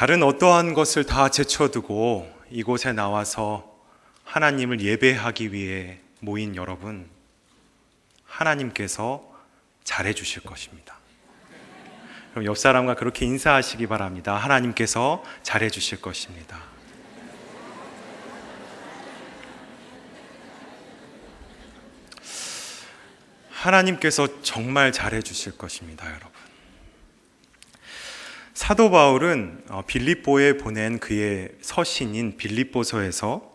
다른 어떠한 것을 다 제쳐두고 이곳에 나와서 하나님을 예배하기 위해 모인 여러분, 하나님께서 잘해 주실 것입니다. 그럼 옆 사람과 그렇게 인사하시기 바랍니다. 하나님께서 잘해 주실 것입니다. 하나님께서 정말 잘해 주실 것입니다, 여러분. 사도 바울은 빌립보에 보낸 그의 서신인 빌립보서에서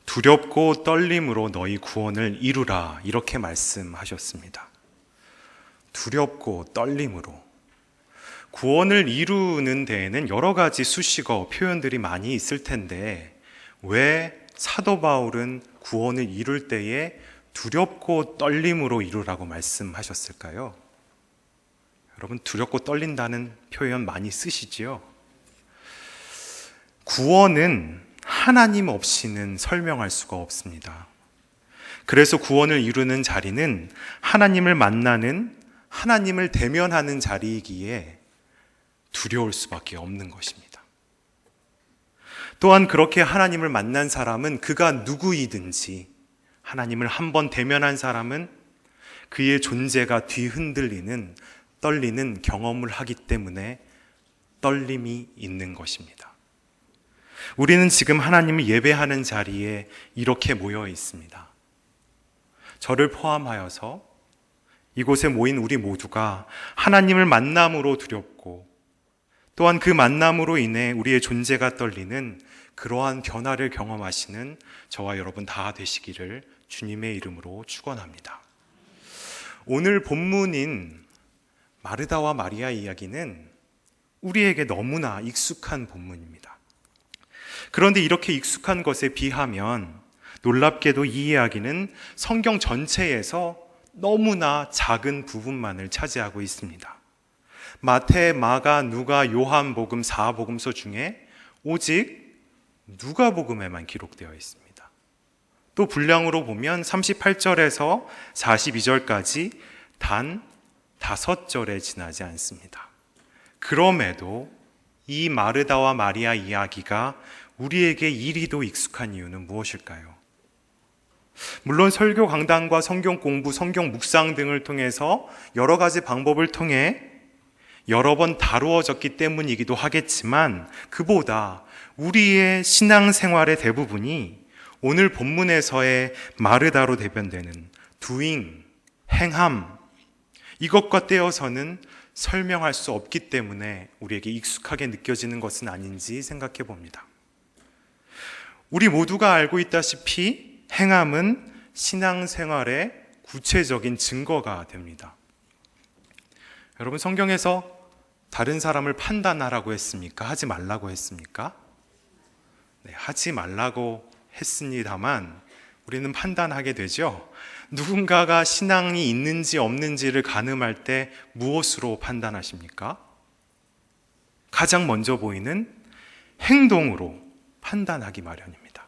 두렵고 떨림으로 너희 구원을 이루라, 이렇게 말씀하셨습니다. 두렵고 떨림으로. 구원을 이루는 데에는 여러 가지 수식어, 표현들이 많이 있을 텐데 왜 사도 바울은 구원을 이룰 때에 두렵고 떨림으로 이루라고 말씀하셨을까요? 여러분, 두렵고 떨린다는 표현 많이 쓰시지요? 구원은 하나님 없이는 설명할 수가 없습니다. 그래서 구원을 이루는 자리는 하나님을 만나는, 하나님을 대면하는 자리이기에 두려울 수밖에 없는 것입니다. 또한 그렇게 하나님을 만난 사람은 그가 누구이든지, 하나님을 한번 대면한 사람은 그의 존재가 뒤흔들리는, 떨리는 경험을 하기 때문에 떨림이 있는 것입니다. 우리는 지금 하나님을 예배하는 자리에 이렇게 모여 있습니다. 저를 포함하여서 이곳에 모인 우리 모두가 하나님을 만남으로 두렵고 또한 그 만남으로 인해 우리의 존재가 떨리는 그러한 변화를 경험하시는 저와 여러분 다 되시기를 주님의 이름으로 축원합니다. 오늘 본문인 마르다와 마리아 이야기는 우리에게 너무나 익숙한 본문입니다. 그런데 이렇게 익숙한 것에 비하면 놀랍게도 이 이야기는 성경 전체에서 너무나 작은 부분만을 차지하고 있습니다. 마태, 마가, 누가, 요한복음, 사복음서 중에 오직 누가복음에만 기록되어 있습니다. 또 분량으로 보면 38절에서 42절까지 단 5절에 지나지 않습니다. 그럼에도 이 마르다와 마리아 이야기가 우리에게 이리도 익숙한 이유는 무엇일까요? 물론 설교 강단과 성경 공부, 성경 묵상 등을 통해서 여러 가지 방법을 통해 여러 번 다루어졌기 때문이기도 하겠지만 그보다 우리의 신앙생활의 대부분이 오늘 본문에서의 마르다로 대변되는 doing, 행함, 이것과 떼어서는 설명할 수 없기 때문에 우리에게 익숙하게 느껴지는 것은 아닌지 생각해 봅니다. 우리 모두가 알고 있다시피 행함은 신앙생활의 구체적인 증거가 됩니다. 여러분, 성경에서 다른 사람을 판단하라고 했습니까? 하지 말라고 했습니까? 네, 하지 말라고 했습니다만 우리는 판단하게 되죠. 누군가가 신앙이 있는지 없는지를 가늠할 때 무엇으로 판단하십니까? 가장 먼저 보이는 행동으로 판단하기 마련입니다.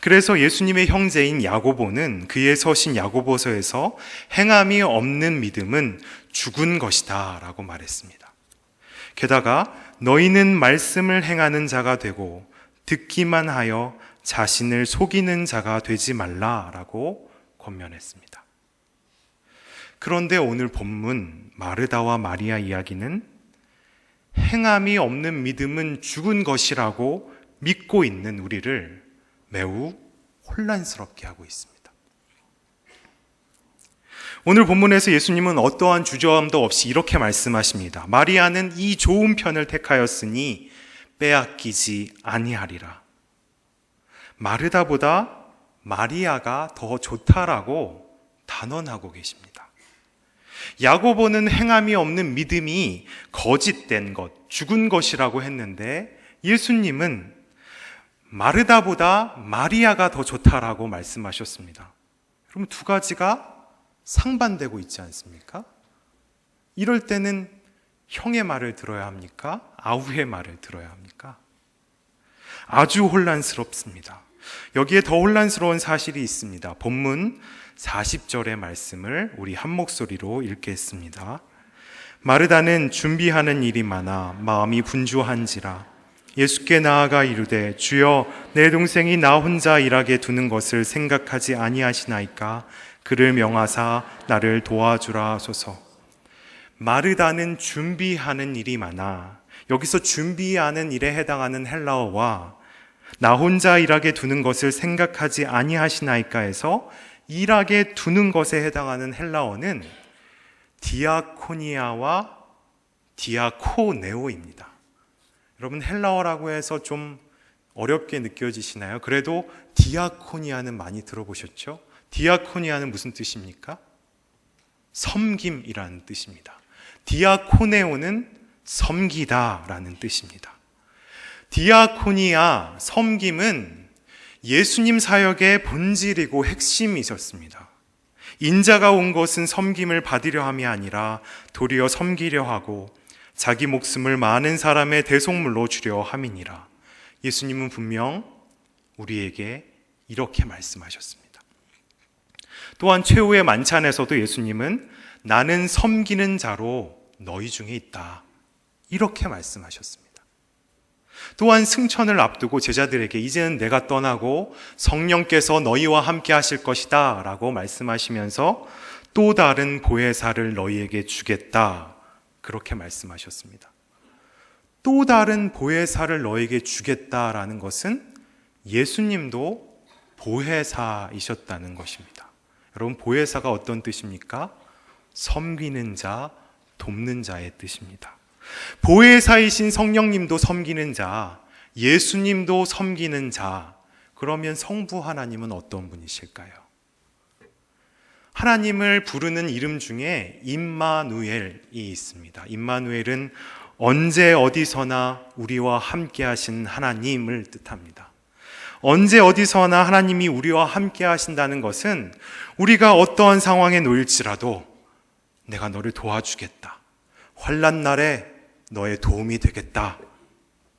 그래서 예수님의 형제인 야고보는 그의 서신 야고보서에서 행함이 없는 믿음은 죽은 것이다 라고 말했습니다. 게다가 너희는 말씀을 행하는 자가 되고 듣기만 하여 자신을 속이는 자가 되지 말라라고 권면했습니다. 그런데 오늘 본문 마르다와 마리아 이야기는 행함이 없는 믿음은 죽은 것이라고 믿고 있는 우리를 매우 혼란스럽게 하고 있습니다. 오늘 본문에서 예수님은 어떠한 주저함도 없이 이렇게 말씀하십니다. 마리아는 이 좋은 편을 택하였으니 빼앗기지 아니하리라. 마르다보다 마리아가 더 좋다라고 단언하고 계십니다. 야고보는 행함이 없는 믿음이 거짓된 것, 죽은 것이라고 했는데 예수님은 마르다보다 마리아가 더 좋다라고 말씀하셨습니다. 그럼 두 가지가 상반되고 있지 않습니까? 이럴 때는 형의 말을 들어야 합니까? 아우의 말을 들어야 합니까? 아주 혼란스럽습니다. 여기에 더 혼란스러운 사실이 있습니다. 본문 40절의 말씀을 우리 한 목소리로 읽겠습니다. 마르다는 준비하는 일이 많아 마음이 분주한지라 예수께 나아가 이르되 주여 내 동생이 나 혼자 일하게 두는 것을 생각하지 아니하시나이까 그를 명하사 나를 도와주라 하소서. 마르다는 준비하는 일이 많아. 여기서 준비하는 일에 해당하는 헬라어와 나 혼자 일하게 두는 것을 생각하지 아니하시나이까에서 일하게 두는 것에 해당하는 헬라어는 디아코니아와 디아코네오입니다. 여러분 헬라어라고 해서 좀 어렵게 느껴지시나요? 그래도 디아코니아는 많이 들어보셨죠? 디아코니아는 무슨 뜻입니까? 섬김이라는 뜻입니다. 디아코네오는 섬기다라는 뜻입니다. 디아코니아, 섬김은 예수님 사역의 본질이고 핵심이셨습니다. 인자가 온 것은 섬김을 받으려 함이 아니라 도리어 섬기려 하고 자기 목숨을 많은 사람의 대속물로 주려 함이니라. 예수님은 분명 우리에게 이렇게 말씀하셨습니다. 또한 최후의 만찬에서도 예수님은 나는 섬기는 자로 너희 중에 있다. 이렇게 말씀하셨습니다. 또한 승천을 앞두고 제자들에게 이제는 내가 떠나고 성령께서 너희와 함께 하실 것이다 라고 말씀하시면서 또 다른 보혜사를 너희에게 주겠다. 그렇게 말씀하셨습니다. 또 다른 보혜사를 너에게 주겠다라는 것은 예수님도 보혜사이셨다는 것입니다. 여러분, 보혜사가 어떤 뜻입니까? 섬기는 자, 돕는 자의 뜻입니다. 보혜사이신 성령님도 섬기는 자, 예수님도 섬기는 자, 그러면 성부 하나님은 어떤 분이실까요? 하나님을 부르는 이름 중에 임마누엘이 있습니다. 임마누엘은 언제 어디서나 우리와 함께 하신 하나님을 뜻합니다. 언제 어디서나 하나님이 우리와 함께 하신다는 것은 우리가 어떠한 상황에 놓일지라도 내가 너를 도와주겠다. 환난 날에 너의 도움이 되겠다.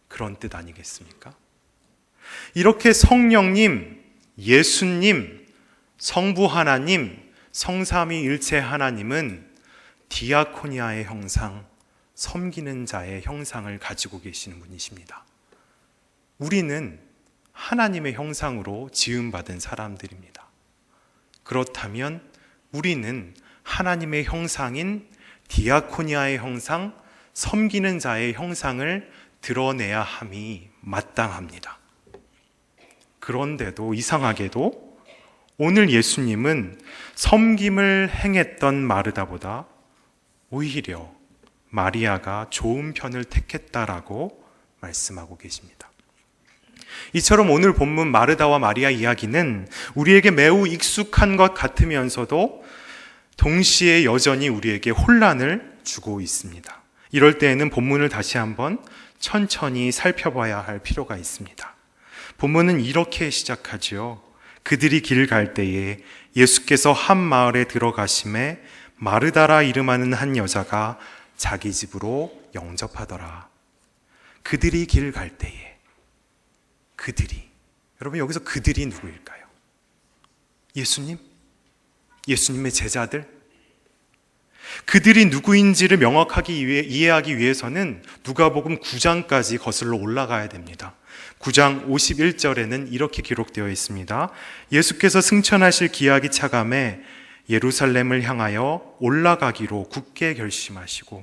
그런 뜻 아니겠습니까? 이렇게 성령님, 예수님, 성부 하나님, 성삼위일체 하나님은 디아코니아의 형상, 섬기는 자의 형상을 가지고 계시는 분이십니다. 우리는 하나님의 형상으로 지음받은 사람들입니다. 그렇다면 우리는 하나님의 형상인 디아코니아의 형상, 섬기는 자의 형상을 드러내야 함이 마땅합니다. 그런데도 이상하게도 오늘 예수님은 섬김을 행했던 마르다보다 오히려 마리아가 좋은 편을 택했다라고 말씀하고 계십니다. 이처럼 오늘 본문 마르다와 마리아 이야기는 우리에게 매우 익숙한 것 같으면서도 동시에 여전히 우리에게 혼란을 주고 있습니다. 이럴 때에는 본문을 다시 한번 천천히 살펴봐야 할 필요가 있습니다. 본문은 이렇게 시작하지요. 그들이 길 갈 때에 예수께서 한 마을에 들어가심에 마르다라 이름하는 한 여자가 자기 집으로 영접하더라. 그들이 길 갈 때에, 그들이, 여러분 여기서 그들이 누구일까요? 예수님? 예수님의 제자들? 그들이 누구인지를 명확하게 이해하기 위해서는 누가복음 9장까지 거슬러 올라가야 됩니다. 9장 51절에는 이렇게 기록되어 있습니다. 예수께서 승천하실 기약이 차감해 예루살렘을 향하여 올라가기로 굳게 결심하시고,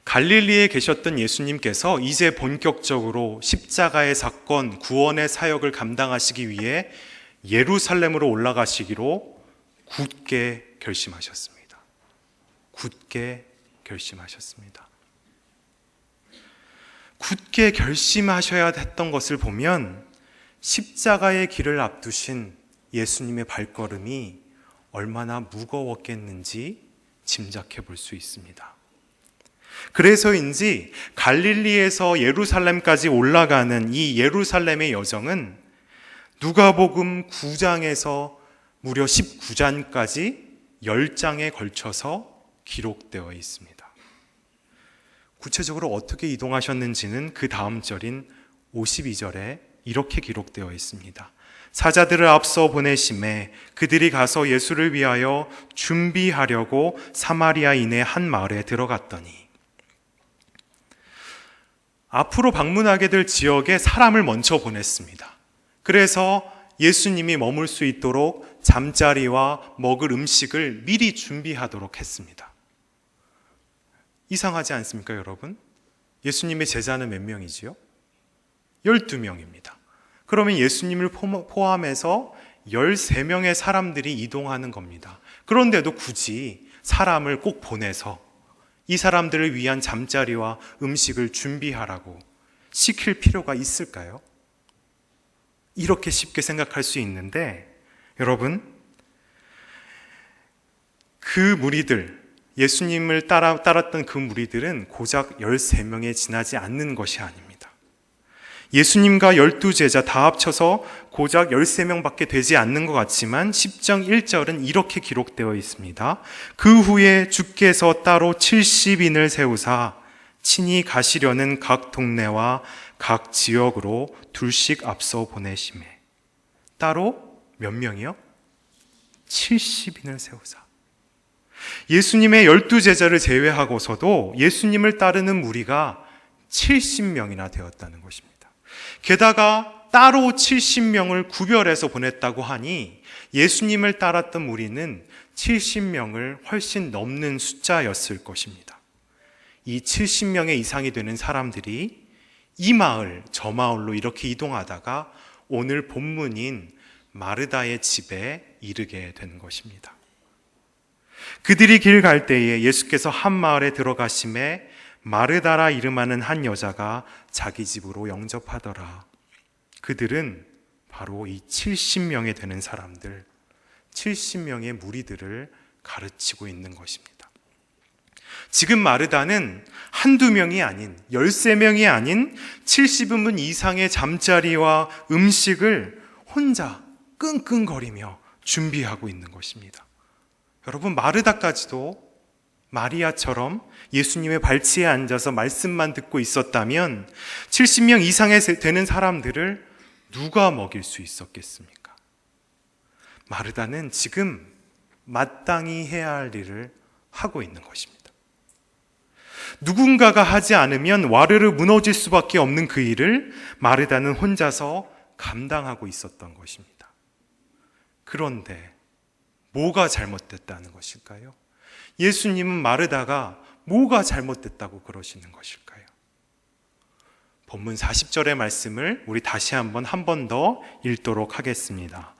갈릴리에 계셨던 예수님께서 이제 본격적으로 십자가의 사건, 구원의 사역을 감당하시기 위해 예루살렘으로 올라가시기로 굳게 결심하셨습니다. 굳게 결심하셨습니다. 굳게 결심하셔야 했던 것을 보면 십자가의 길을 앞두신 예수님의 발걸음이 얼마나 무거웠겠는지 짐작해 볼 수 있습니다. 그래서인지 갈릴리에서 예루살렘까지 올라가는 이 예루살렘의 여정은 누가복음 9장에서 무려 19장까지 10장에 걸쳐서 기록되어 있습니다. 구체적으로 어떻게 이동하셨는지는 그 다음 절인 52절에 이렇게 기록되어 있습니다. 사자들을 앞서 보내심에 그들이 가서 예수를 위하여 준비하려고 사마리아인의 한 마을에 들어갔더니, 앞으로 방문하게 될 지역에 사람을 먼저 보냈습니다. 그래서 예수님이 머물 수 있도록 잠자리와 먹을 음식을 미리 준비하도록 했습니다. 이상하지 않습니까, 여러분? 예수님의 제자는 몇 명이지요? 12명입니다. 그러면 예수님을 포함해서 13명의 사람들이 이동하는 겁니다. 그런데도 굳이 사람을 꼭 보내서 이 사람들을 위한 잠자리와 음식을 준비하라고 시킬 필요가 있을까요? 이렇게 쉽게 생각할 수 있는데, 여러분, 그 무리들, 예수님을 따랐던 그 무리들은 고작 13명에 지나지 않는 것이 아닙니다. 예수님과 12제자 다 합쳐서 고작 13명밖에 되지 않는 것 같지만 10장 1절은 이렇게 기록되어 있습니다. 그 후에 주께서 따로 70인을 세우사 친히 가시려는 각 동네와 각 지역으로 둘씩 앞서 보내시매. 따로 몇 명이요? 70인을 세우사. 예수님의 12제자를 제외하고서도 예수님을 따르는 무리가 70명이나 되었다는 것입니다. 게다가 따로 70명을 구별해서 보냈다고 하니 예수님을 따랐던 무리는 70명을 훨씬 넘는 숫자였을 것입니다. 이 70명의 이상이 되는 사람들이 이 마을, 저 마을로 이렇게 이동하다가 오늘 본문인 마르다의 집에 이르게 된 것입니다. 그들이 길 갈 때에 예수께서 한 마을에 들어가심에 마르다라 이름하는 한 여자가 자기 집으로 영접하더라. 그들은 바로 이 70명에 되는 사람들, 70명의 무리들을 가르치고 있는 것입니다. 지금 마르다는 한두 명이 아닌 13명이 아닌 70인 이상의 잠자리와 음식을 혼자 끙끙거리며 준비하고 있는 것입니다. 여러분, 마르다까지도 마리아처럼 예수님의 발치에 앉아서 말씀만 듣고 있었다면 70명 이상에 되는 사람들을 누가 먹일 수 있었겠습니까? 마르다는 지금 마땅히 해야 할 일을 하고 있는 것입니다. 누군가가 하지 않으면 와르르 무너질 수밖에 없는 그 일을 마르다는 혼자서 감당하고 있었던 것입니다. 그런데 뭐가 잘못됐다는 것일까요? 예수님은 마르다가 뭐가 잘못됐다고 그러시는 것일까요? 본문 40절의 말씀을 우리 다시 한 번 더 읽도록 하겠습니다.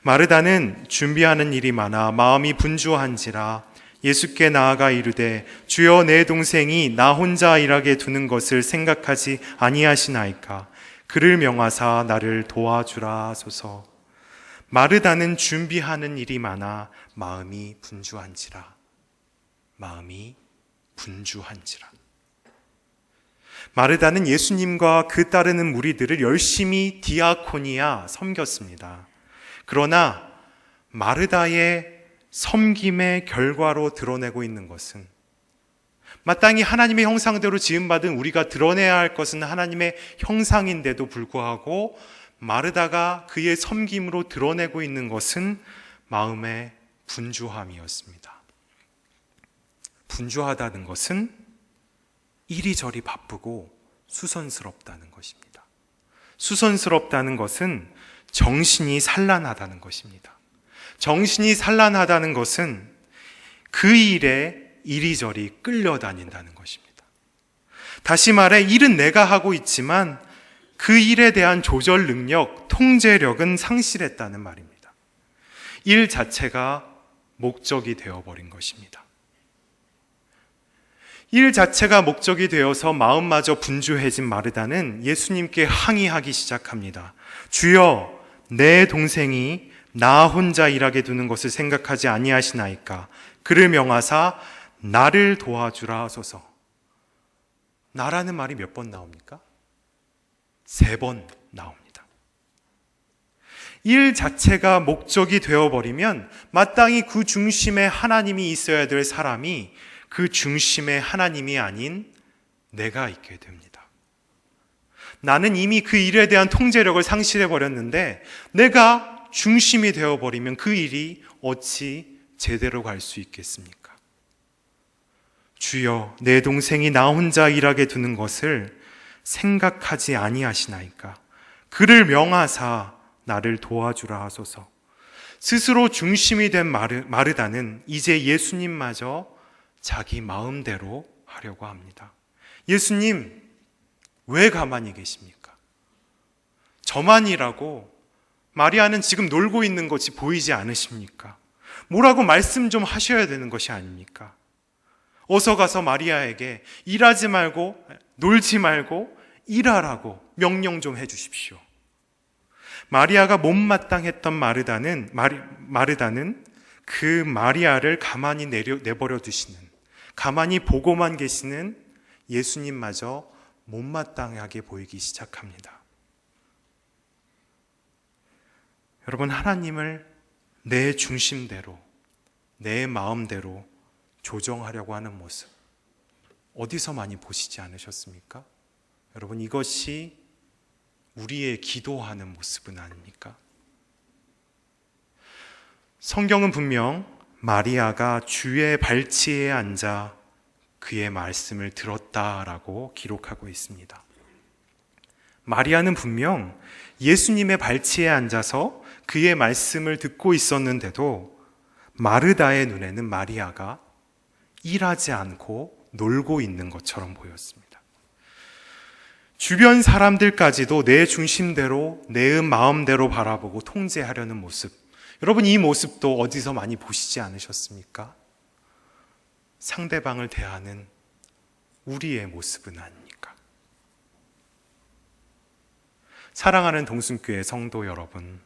마르다는 준비하는 일이 많아 마음이 분주한지라 예수께 나아가 이르되 주여 내 동생이 나 혼자 일하게 두는 것을 생각하지 아니하시나이까 그를 명하사 나를 도와주라 하소서. 마르다는 준비하는 일이 많아 마음이 분주한지라. 마음이 분주한지라. 마르다는 예수님과 그 따르는 무리들을 열심히 디아코니아 섬겼습니다. 그러나 마르다의 섬김의 결과로 드러내고 있는 것은 마땅히 하나님의 형상대로 지음받은 우리가 드러내야 할 것은 하나님의 형상인데도 불구하고 마르다가 그의 섬김으로 드러내고 있는 것은 마음의 분주함이었습니다. 분주하다는 것은 이리저리 바쁘고 수선스럽다는 것입니다. 수선스럽다는 것은 정신이 산란하다는 것입니다. 정신이 산란하다는 것은 그 일에 이리저리 끌려다닌다는 것입니다. 다시 말해 일은 내가 하고 있지만 그 일에 대한 조절 능력, 통제력은 상실했다는 말입니다. 일 자체가 목적이 되어버린 것입니다. 일 자체가 목적이 되어서 마음마저 분주해진 마르다는 예수님께 항의하기 시작합니다. 주여, 내 동생이 나 혼자 일하게 두는 것을 생각하지 아니하시나이까 그를 명하사 나를 도와주라 하소서. 나라는 말이 몇 번 나옵니까? 3번 나옵니다. 일 자체가 목적이 되어버리면 마땅히 그 중심에 하나님이 있어야 될 사람이 그 중심에 하나님이 아닌 내가 있게 됩니다. 나는 이미 그 일에 대한 통제력을 상실해버렸는데 내가 중심이 되어버리면 그 일이 어찌 제대로 갈 수 있겠습니까? 주여, 내 동생이 나 혼자 일하게 두는 것을 생각하지 아니하시나이까? 그를 명하사 나를 도와주라 하소서. 스스로 중심이 된 마르다는 이제 예수님마저 자기 마음대로 하려고 합니다. 예수님, 왜 가만히 계십니까? 저만이라고 마리아는 지금 놀고 있는 것이 보이지 않으십니까? 뭐라고 말씀 좀 하셔야 되는 것이 아닙니까? 어서 가서 마리아에게 일하지 말고 놀지 말고 일하라고 명령 좀 해주십시오. 마리아가 못마땅했던 마르다는 그 마리아를 가만히 내버려 두시는, 가만히 보고만 계시는 예수님마저 못마땅하게 보이기 시작합니다. 여러분, 하나님을 내 중심대로, 내 마음대로 조정하려고 하는 모습, 어디서 많이 보시지 않으셨습니까? 여러분, 이것이 우리의 기도하는 모습은 아닙니까? 성경은 분명 마리아가 주의 발치에 앉아 그의 말씀을 들었다라고 기록하고 있습니다. 마리아는 분명 예수님의 발치에 앉아서 그의 말씀을 듣고 있었는데도 마르다의 눈에는 마리아가 일하지 않고 놀고 있는 것처럼 보였습니다. 주변 사람들까지도 내 중심대로, 내 마음대로 바라보고 통제하려는 모습. 여러분, 이 모습도 어디서 많이 보시지 않으셨습니까? 상대방을 대하는 우리의 모습은 아닙니까? 사랑하는 동순교회 성도 여러분,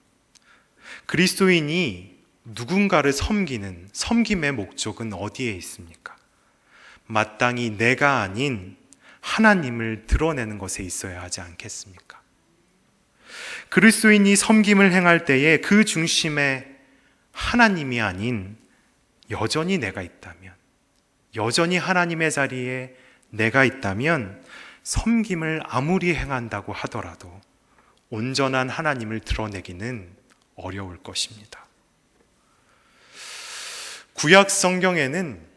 그리스도인이 누군가를 섬기는 섬김의 목적은 어디에 있습니까? 마땅히 내가 아닌 하나님을 드러내는 것에 있어야 하지 않겠습니까? 그리스도인이 섬김을 행할 때에 그 중심에 하나님이 아닌 여전히 내가 있다면, 여전히 하나님의 자리에 내가 있다면 섬김을 아무리 행한다고 하더라도 온전한 하나님을 드러내기는 어려울 것입니다. 구약 성경에는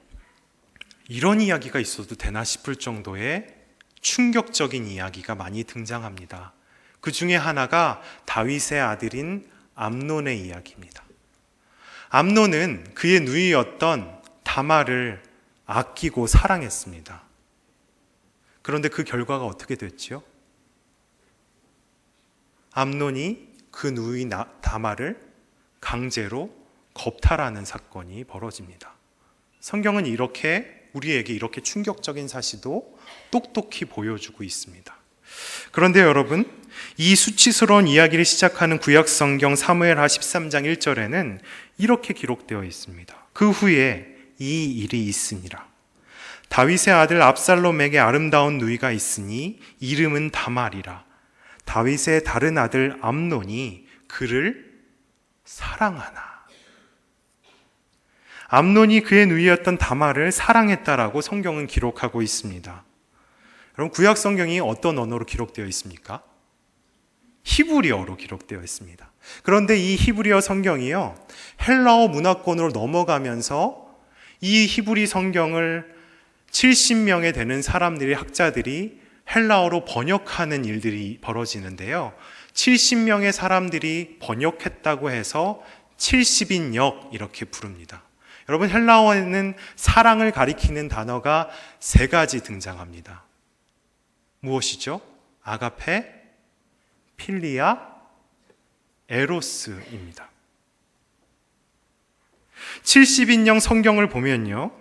이런 이야기가 있어도 되나 싶을 정도의 충격적인 이야기가 많이 등장합니다. 그 중에 하나가 다윗의 아들인 암논의 이야기입니다. 암논은 그의 누이였던 다말을 아끼고 사랑했습니다. 그런데 그 결과가 어떻게 됐죠? 암논이 그 누이 다말을 강제로 겁탈하는 사건이 벌어집니다. 성경은 우리에게 이렇게 충격적인 사실도 똑똑히 보여주고 있습니다. 그런데 여러분, 이 수치스러운 이야기를 시작하는 구약 성경 사무엘하 13장 1절에는 이렇게 기록되어 있습니다. 그 후에 이 일이 있으니라. 다윗의 아들 압살롬에게 아름다운 누이가 있으니 이름은 다말이라. 다윗의 다른 아들 암논이 그를 사랑하나. 암논이 그의 누이였던 다말을 사랑했다라고 성경은 기록하고 있습니다. 여러분, 구약 성경이 어떤 언어로 기록되어 있습니까? 히브리어로 기록되어 있습니다. 그런데 이 히브리어 성경이요, 헬라어 문화권으로 넘어가면서 이 히브리 성경을 70명에 되는 학자들이 헬라어로 번역하는 일들이 벌어지는데요. 70명의 사람들이 번역했다고 해서 70인역 이렇게 부릅니다. 여러분, 헬라어에는 사랑을 가리키는 단어가 3가지 등장합니다. 무엇이죠? 아가페, 필리아, 에로스입니다. 70인령 성경을 보면요,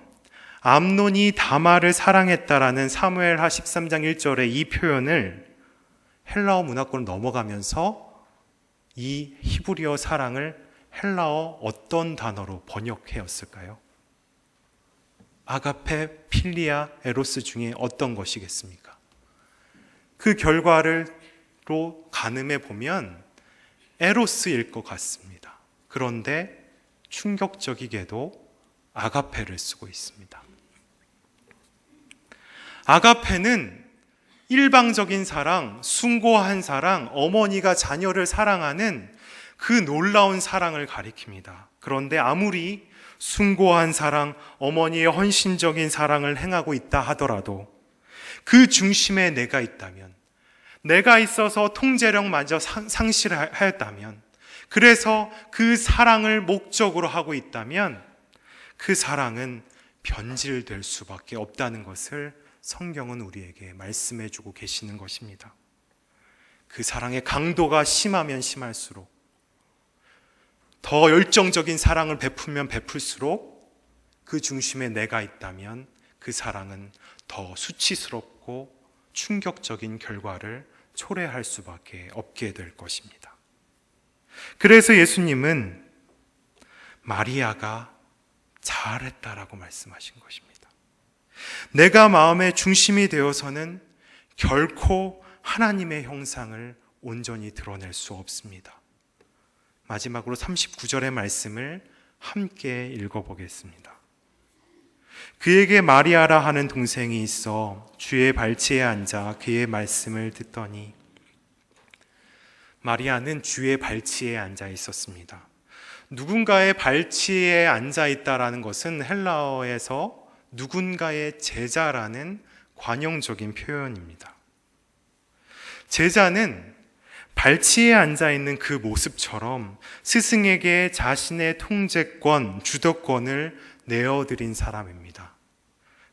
암논이 다말을 사랑했다라는 사무엘하 13장 1절의 이 표현을 헬라어 문화권을 넘어가면서 이 히브리어 사랑을 헬라어 어떤 단어로 번역해왔을까요? 아가페, 필리아, 에로스 중에 어떤 것이겠습니까? 그 결과로 가늠해 보면 에로스일 것 같습니다. 그런데 충격적이게도 아가페를 쓰고 있습니다. 아가페는 일방적인 사랑, 숭고한 사랑, 어머니가 자녀를 사랑하는 그 놀라운 사랑을 가리킵니다. 그런데 아무리 숭고한 사랑, 어머니의 헌신적인 사랑을 행하고 있다 하더라도 그 중심에 내가 있다면, 내가 있어서 통제력마저 상실하였다면, 그래서 그 사랑을 목적으로 하고 있다면 그 사랑은 변질될 수밖에 없다는 것을 성경은 우리에게 말씀해 주고 계시는 것입니다. 그 사랑의 강도가 심하면 심할수록, 더 열정적인 사랑을 베풀면 베풀수록 그 중심에 내가 있다면 그 사랑은 더 수치스럽고 충격적인 결과를 초래할 수밖에 없게 될 것입니다. 그래서 예수님은 마리아가 잘했다라고 말씀하신 것입니다. 내가 마음의 중심이 되어서는 결코 하나님의 형상을 온전히 드러낼 수 없습니다. 마지막으로 39절의 말씀을 함께 읽어보겠습니다. 그에게 마리아라 하는 동생이 있어 주의 발치에 앉아 그의 말씀을 듣더니, 마리아는 주의 발치에 앉아 있었습니다. 누군가의 발치에 앉아 있다라는 것은 헬라어에서 누군가의 제자라는 관용적인 표현입니다. 제자는 발치에 앉아 있는 그 모습처럼 스승에게 자신의 통제권, 주도권을 내어드린 사람입니다.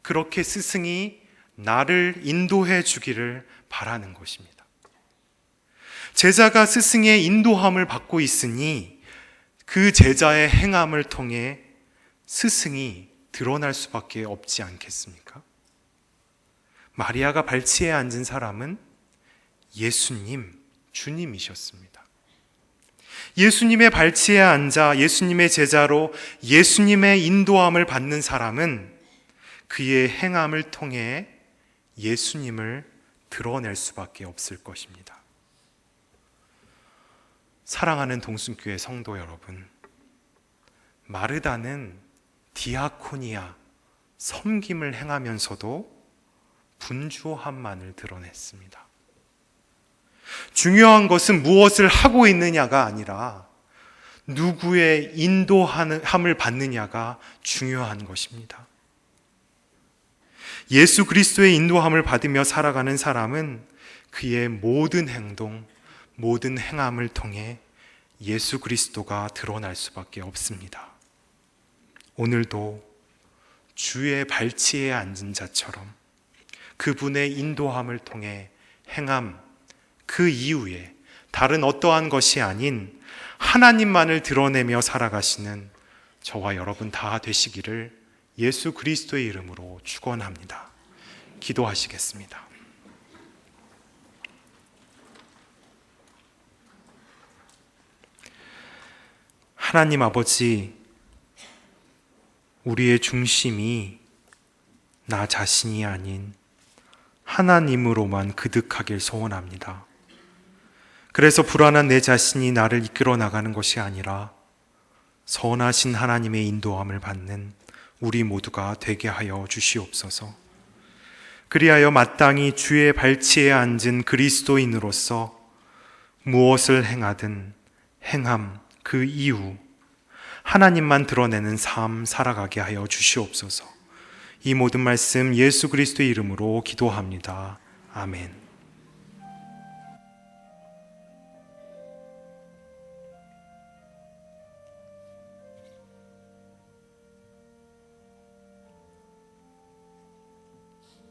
그렇게 스승이 나를 인도해 주기를 바라는 것입니다. 제자가 스승의 인도함을 받고 있으니 그 제자의 행함을 통해 스승이 드러날 수밖에 없지 않겠습니까? 마리아가 발치에 앉은 사람은 예수님, 주님이셨습니다. 예수님의 발치에 앉아 예수님의 제자로 예수님의 인도함을 받는 사람은 그의 행함을 통해 예수님을 드러낼 수밖에 없을 것입니다. 사랑하는 동순교회 성도 여러분, 마르다는 디아코니아, 섬김을 행하면서도 분주함만을 드러냈습니다. 중요한 것은 무엇을 하고 있느냐가 아니라 누구의 인도함을 받느냐가 중요한 것입니다. 예수 그리스도의 인도함을 받으며 살아가는 사람은 그의 모든 행동, 모든 행함을 통해 예수 그리스도가 드러날 수밖에 없습니다. 오늘도 주의 발치에 앉은 자처럼 그분의 인도함을 통해 행함, 그 이후에 다른 어떠한 것이 아닌 하나님만을 드러내며 살아가시는 저와 여러분 다 되시기를 예수 그리스도의 이름으로 축원합니다. 기도하시겠습니다. 하나님 아버지, 우리의 중심이 나 자신이 아닌 하나님으로만 그득하길 소원합니다. 그래서 불안한 내 자신이 나를 이끌어 나가는 것이 아니라 선하신 하나님의 인도함을 받는 우리 모두가 되게 하여 주시옵소서. 그리하여 마땅히 주의 발치에 앉은 그리스도인으로서 무엇을 행하든 행함 그 이후 하나님만 드러내는 삶 살아가게 하여 주시옵소서. 이 모든 말씀 예수 그리스도의 이름으로 기도합니다. 아멘.